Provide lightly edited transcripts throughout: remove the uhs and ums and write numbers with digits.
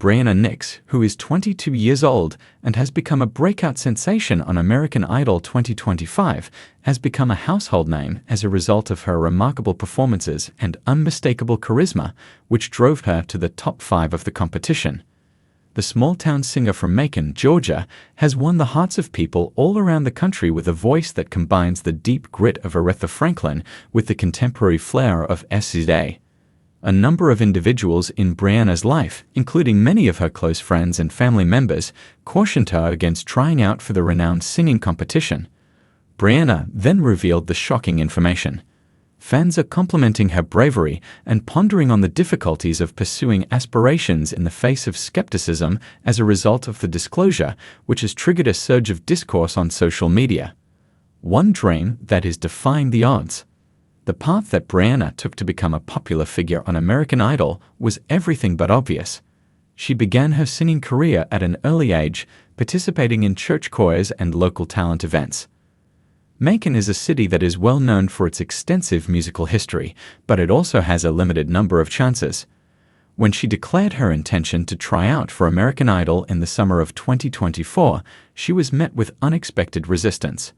Breanna Nix, who is 22 years old and has become a breakout sensation on American Idol 2025, has become a household name as a result of her remarkable performances and unmistakable charisma, which drove her to the top 5 of the competition. The small-town singer from Macon, Georgia, has won the hearts of people all around the country with a voice that combines the deep grit of Aretha Franklin with the contemporary flair of SZA. A number of individuals in Breanna's life, including many of her close friends and family members, cautioned her against trying out for the renowned singing competition. Breanna then revealed the shocking information. Fans are complimenting her bravery and pondering on the difficulties of pursuing aspirations in the face of skepticism as a result of the disclosure, which has triggered a surge of discourse on social media. One dream that is defying the odds. The path that Breanna took to become a popular figure on American Idol was everything but obvious. She began her singing career at an early age, participating in church choirs and local talent events. Macon is a city that is well known for its extensive musical history, but it also has a limited number of chances. When she declared her intention to try out for American Idol in the summer of 2024, she was met with unexpected resistance.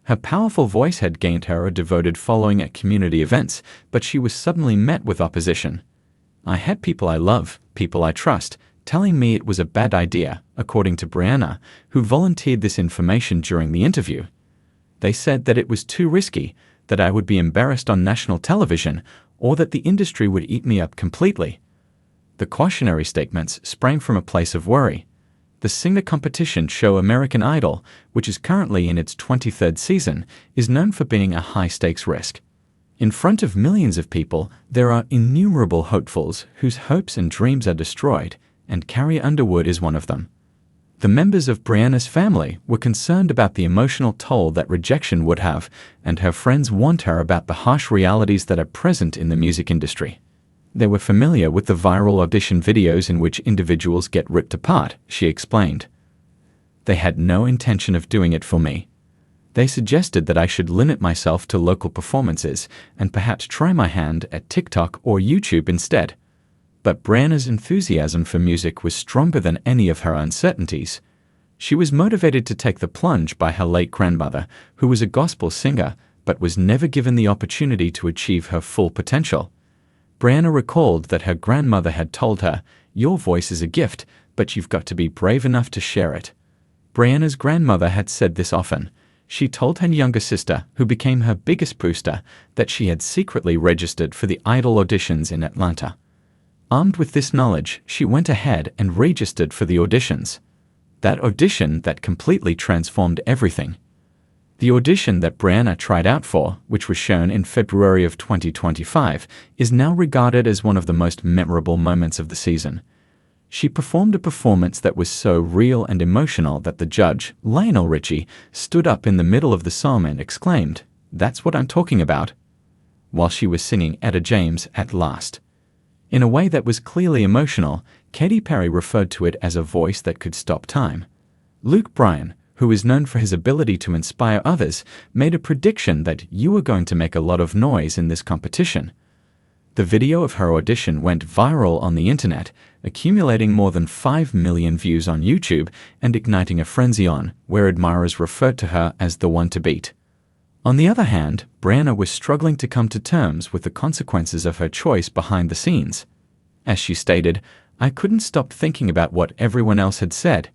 Her powerful voice had gained her a devoted following at community events, but she was suddenly met with opposition. "I had people I love, people I trust, telling me it was a bad idea," according to Breanna, who volunteered this information during the interview. "They said that it was too risky, that I would be embarrassed on national television, or that the industry would eat me up completely." The cautionary statements sprang from a place of worry. The singer competition show American Idol, which is currently in its 23rd season, is known for being a high-stakes risk. In front of millions of people, there are innumerable hopefuls whose hopes and dreams are destroyed, and Carrie Underwood is one of them. The members of Breanna's family were concerned about the emotional toll that rejection would have, and her friends warned her about the harsh realities that are present in the music industry. They were familiar with the viral audition videos in which individuals get ripped apart, she explained. "They had no intention of doing it for me. They suggested that I should limit myself to local performances and perhaps try my hand at TikTok or YouTube instead." But Breanna's enthusiasm for music was stronger than any of her uncertainties. She was motivated to take the plunge by her late grandmother, who was a gospel singer but was never given the opportunity to achieve her full potential. Breanna recalled that her grandmother had told her, "Your voice is a gift, but you've got to be brave enough to share it." Breanna's grandmother had said this often. She told her younger sister, who became her biggest booster, that she had secretly registered for the Idol auditions in Atlanta. Armed with this knowledge, she went ahead and registered for the auditions. That audition that completely transformed everything. The audition that Breanna tried out for, which was shown in February of 2025, is now regarded as one of the most memorable moments of the season. She performed a performance that was so real and emotional that the judge, Lionel Richie, stood up in the middle of the song and exclaimed, "That's what I'm talking about," while she was singing Etta James at last. In a way that was clearly emotional, Katy Perry referred to it as a voice that could stop time. Luke Bryan, who is known for his ability to inspire others, made a prediction that "you are going to make a lot of noise in this competition." The video of her audition went viral on the internet, accumulating more than 5 million views on YouTube and igniting a frenzy on, where admirers referred to her as the one to beat. On the other hand, Breanna was struggling to come to terms with the consequences of her choice behind the scenes. As she stated, "I couldn't stop thinking about what everyone else had said.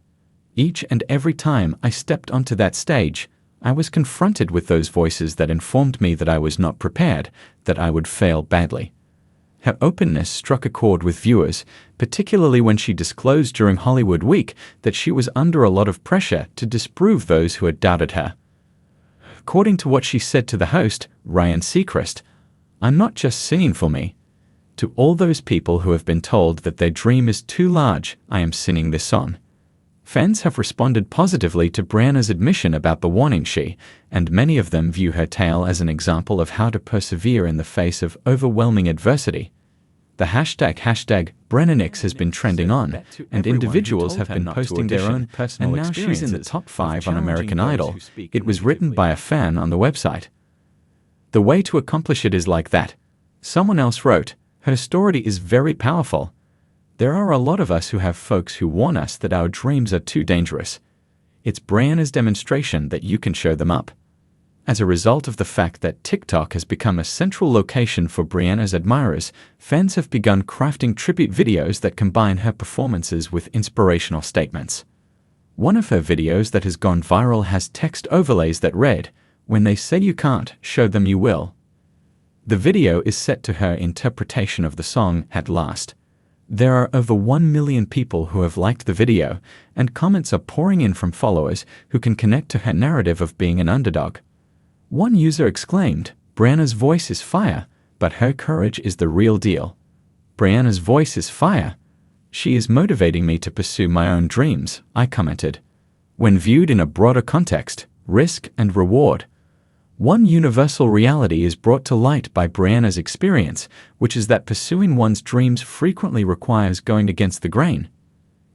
Each and every time I stepped onto that stage, I was confronted with those voices that informed me that I was not prepared, that I would fail badly." Her openness struck a chord with viewers, particularly when she disclosed during Hollywood Week that she was under a lot of pressure to disprove those who had doubted her. According to what she said to the host, Ryan Seacrest, "I'm not just singing for me. To all those people who have been told that their dream is too large, I am singing this song." Fans have responded positively to Breanna's admission about the warning and many of them view her tale as an example of how to persevere in the face of overwhelming adversity. The hashtag Breanna Nix has been trending on, and individuals have been posting their own personal experiences. And now she's in the top 5 on American Idol. It was written by a fan on the website. "The way to accomplish it is like that." Someone else wrote, "Her story is very powerful. There are a lot of us who have folks who warn us that our dreams are too dangerous. It's Breanna's demonstration that you can show them up. As a result of the fact that TikTok has become a central location for Breanna's admirers, fans have begun crafting tribute videos that combine her performances with inspirational statements. One of her videos that has gone viral has text overlays that read, "When they say you can't, show them you will." The video is set to her interpretation of the song At Last. There are over 1 million people who have liked the video, and comments are pouring in from followers who can connect to her narrative of being an underdog. One user exclaimed, "Breanna's voice is fire, but her courage is the real deal." "Breanna's voice is fire. She is motivating me to pursue my own dreams," I commented. When viewed in a broader context, risk and reward, one universal reality is brought to light by Breanna's experience, which is that pursuing one's dreams frequently requires going against the grain.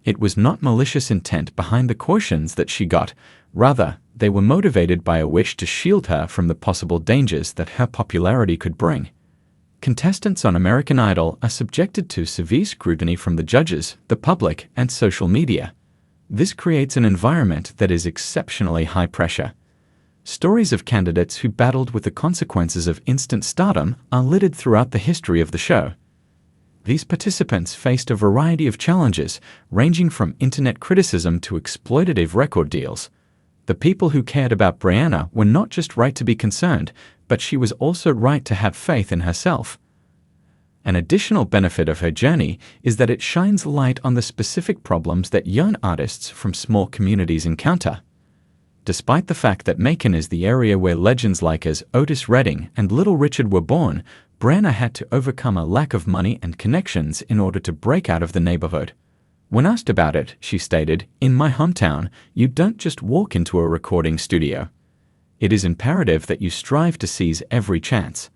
It was not malicious intent behind the cautions that she got. Rather, they were motivated by a wish to shield her from the possible dangers that her popularity could bring. Contestants on American Idol are subjected to severe scrutiny from the judges, the public, and social media. This creates an environment that is exceptionally high pressure. Stories of candidates who battled with the consequences of instant stardom are littered throughout the history of the show. These participants faced a variety of challenges, ranging from internet criticism to exploitative record deals. The people who cared about Breanna were not just right to be concerned, but she was also right to have faith in herself. An additional benefit of her journey is that it shines light on the specific problems that young artists from small communities encounter. Despite the fact that Macon is the area where legends like as Otis Redding and Little Richard were born, Breanna had to overcome a lack of money and connections in order to break out of the neighborhood. When asked about it, she stated, "In my hometown, you don't just walk into a recording studio. It is imperative that you strive to seize every chance."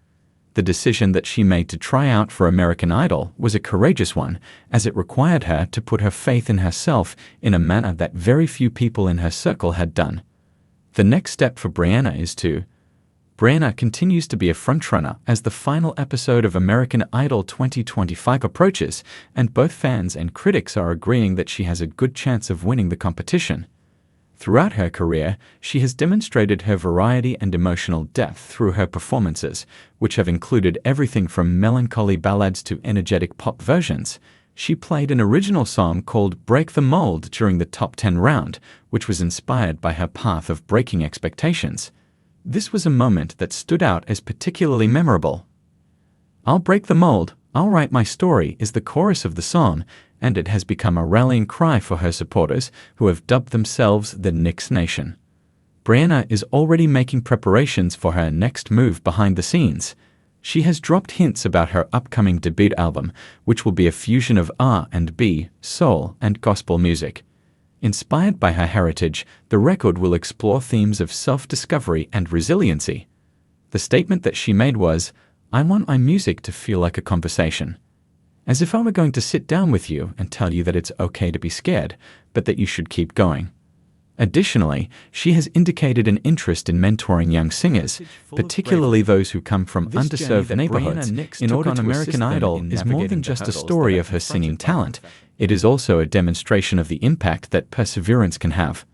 The decision that she made to try out for American Idol was a courageous one, as it required her to put her faith in herself in a manner that very few people in her circle had done. The next step for Breanna is to Breanna continues to be a frontrunner as the final episode of American Idol 2025 approaches, and both fans and critics are agreeing that she has a good chance of winning the competition. Throughout her career, she has demonstrated her variety and emotional depth through her performances, which have included everything from melancholy ballads to energetic pop versions. She played an original song called "Break the Mold" during the top 10 round, which was inspired by her path of breaking expectations. This was a moment that stood out as particularly memorable. "I'll break the mold, I'll write my story" is the chorus of the song, and it has become a rallying cry for her supporters, who have dubbed themselves the Nix Nation. Breanna is already making preparations for her next move behind the scenes. She has dropped hints about her upcoming debut album, which will be a fusion of R&B, soul, and gospel music. Inspired by her heritage, the record will explore themes of self-discovery and resiliency. The statement that she made was, "I want my music to feel like a conversation. As if I were going to sit down with you and tell you that it's okay to be scared, but that you should keep going." Additionally, she has indicated an interest in mentoring young singers, particularly those who come from underserved neighborhoods, in order to American Idol is more than just a story of her singing talent. It is also a demonstration of the impact that perseverance can have.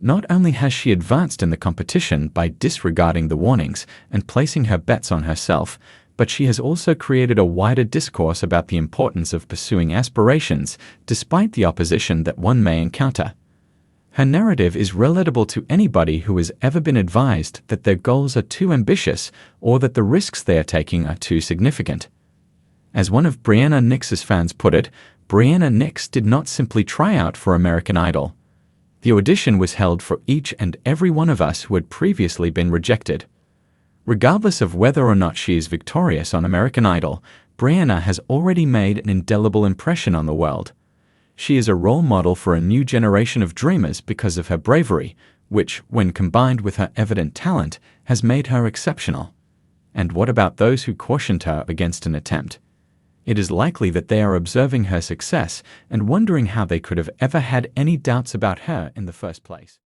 Not only has she advanced in the competition by disregarding the warnings and placing her bets on herself, but she has also created a wider discourse about the importance of pursuing aspirations despite the opposition that one may encounter. Her narrative is relatable to anybody who has ever been advised that their goals are too ambitious or that the risks they are taking are too significant. As one of Breanna Nix's fans put it, Breanna Nix did not simply try out for American Idol. The audition was held for each and every one of us who had previously been rejected. Regardless of whether or not she is victorious on American Idol, Breanna has already made an indelible impression on the world. She is a role model for a new generation of dreamers because of her bravery, which, when combined with her evident talent, has made her exceptional. And what about those who cautioned her against an attempt? It is likely that they are observing her success and wondering how they could have ever had any doubts about her in the first place.